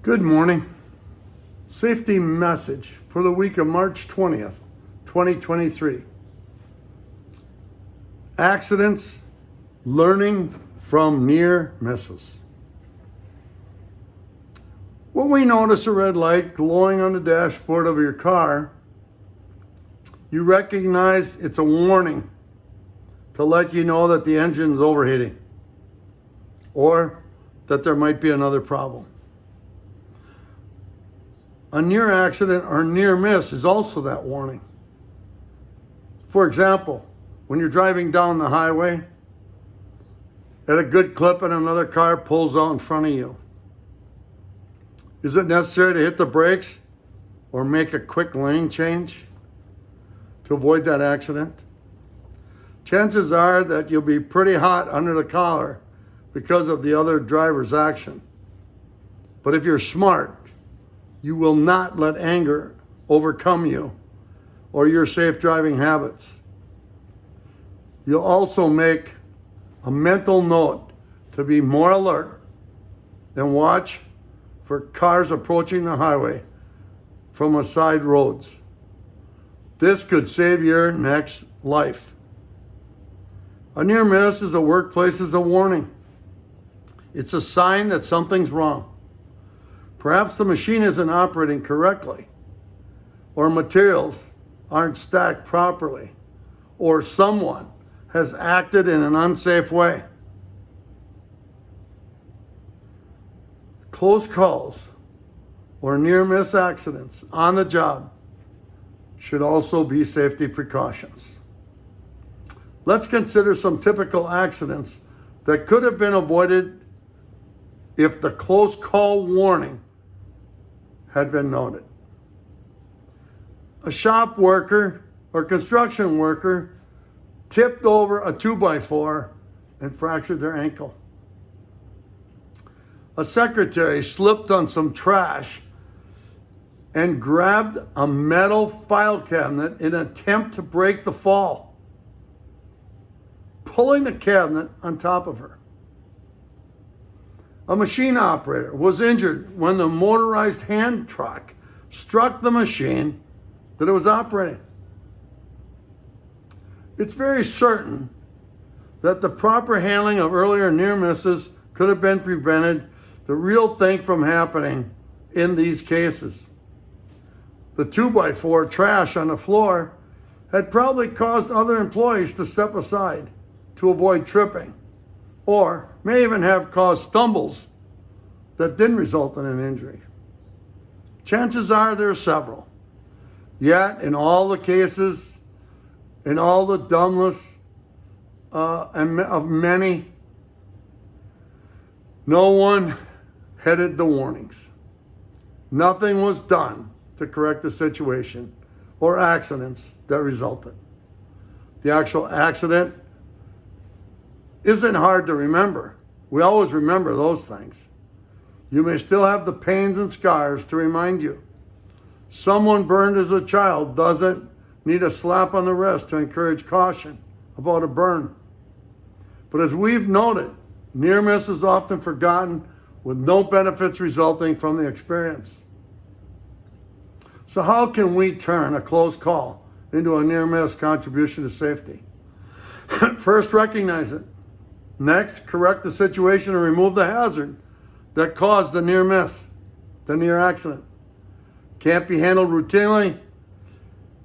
Good morning. Safety message for the week of March 20th, 2023. Accidents, learning from near misses. When we notice a red light glowing on the dashboard of your car, you recognize it's a warning to let you know that the engine is overheating or that there might be another problem. A near accident or near miss is also that warning. For example, when you're driving down the highway at a good clip and another car pulls out in front of you, is it necessary to hit the brakes or make a quick lane change to avoid that accident? Chances are that you'll be pretty hot under the collar because of the other driver's action. But if you're smart, you will not let anger overcome you or your safe driving habits. You'll also make a mental note to be more alert and watch for cars approaching the highway from a side roads. This could save your next life. A near miss is a workplace is a warning. It's a sign that something's wrong. Perhaps the machine isn't operating correctly, or materials aren't stacked properly, or someone has acted in an unsafe way. Close calls or near-miss accidents on the job should also be safety precautions. Let's consider some typical accidents that could have been avoided if the close call warning had been noted. A shop worker or construction worker tipped over a 2x4 and fractured their ankle. A secretary slipped on some trash and grabbed a metal file cabinet in an attempt to break the fall, pulling the cabinet on top of her. A machine operator was injured when the motorized hand truck struck the machine that it was operating. It's very certain that the proper handling of earlier near misses could have been prevented the real thing from happening in these cases. The 2x4 trash on the floor had probably caused other employees to step aside to avoid tripping, or may even have caused stumbles that didn't result in an injury. Chances are there are several. Yet, in all the cases, in all the dumbness of many, no one heeded the warnings. Nothing was done to correct the situation or accidents that resulted. The actual accident isn't hard to remember. We always remember those things. You may still have the pains and scars to remind you. Someone burned as a child doesn't need a slap on the wrist to encourage caution about a burn. But as we've noted, near miss is often forgotten with no benefits resulting from the experience. So how can we turn a close call into a near miss contribution to safety? First, recognize it. Next, correct the situation and remove the hazard that caused the near miss, the near accident. Can't be handled routinely?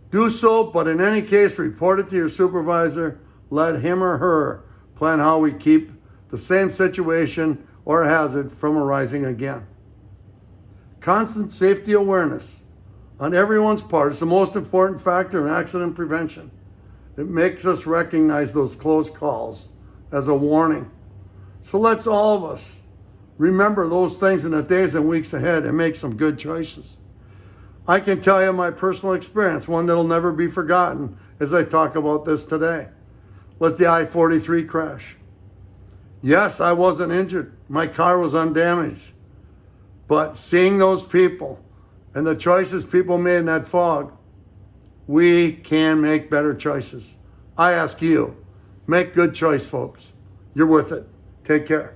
Do so, but in any case, report it to your supervisor. Let him or her plan how we keep the same situation or hazard from arising again. Constant safety awareness on everyone's part is the most important factor in accident prevention. It makes us recognize those close calls as a warning. So let's all of us remember those things in the days and weeks ahead and make some good choices. I can tell you my personal experience, one that'll never be forgotten as I talk about this today, was the I-43 crash. Yes, I wasn't injured. My car was undamaged. But seeing those people and the choices people made in that fog, we can make better choices. I ask you, make good choice, folks. You're worth it. Take care.